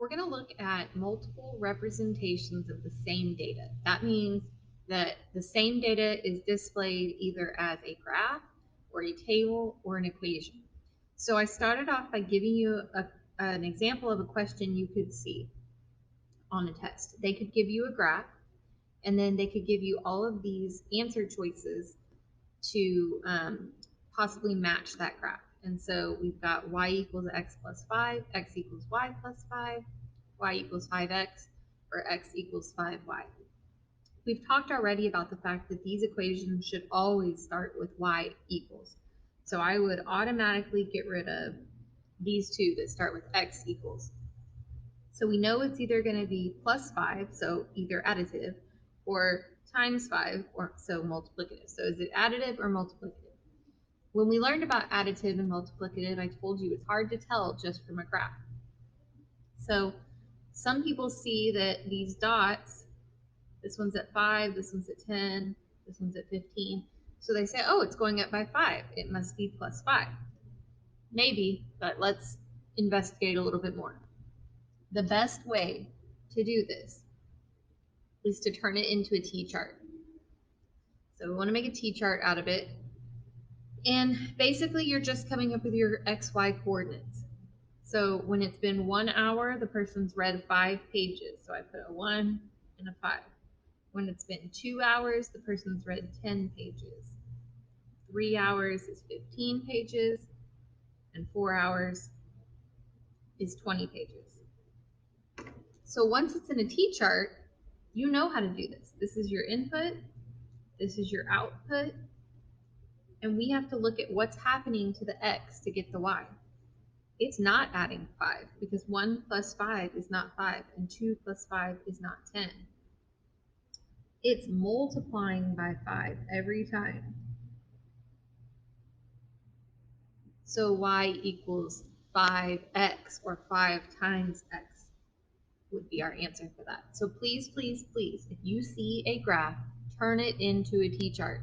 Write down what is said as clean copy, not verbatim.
We're going to look at multiple representations of the same data. That means that the same data is displayed either as a graph or a table or an equation. So I started off by giving you an example of a question you could see on a test. They could give you a graph, and then they could give you all of these answer choices to possibly match that graph. And so we've got y equals x plus 5, x equals y plus 5, y equals 5x, or x equals 5y. We've talked already about the fact that these equations should always start with y equals. So I would automatically get rid of these two that start with x equals. So we know it's either going to be plus 5, so either additive, or times 5, or so multiplicative. So is it additive or multiplicative? When we learned about additive and multiplicative, I told you it's hard to tell just from a graph. So some people see that these dots, this one's at 5, this one's at 10, this one's at 15. So they say, oh, it's going up by 5. It must be plus 5. Maybe, but let's investigate a little bit more. The best way to do this is to turn it into a T-chart. So we want to make a T-chart out of it. And basically, you're just coming up with your XY coordinates. So when it's been 1 hour, the person's read 5 pages. So I put a 1 and a 5. When it's been 2 hours, the person's read 10 pages. 3 hours is 15 pages. And 4 hours is 20 pages. So once it's in a T-chart, you know how to do this. This is your input. This is your output. And we have to look at what's happening to the x to get the y. It's not adding 5 because 1 plus 5 is not 5 and 2 plus 5 is not 10. It's multiplying by 5 every time. So y equals 5x or 5 times x would be our answer for that. So please, please, please, if you see a graph, turn it into a T-chart.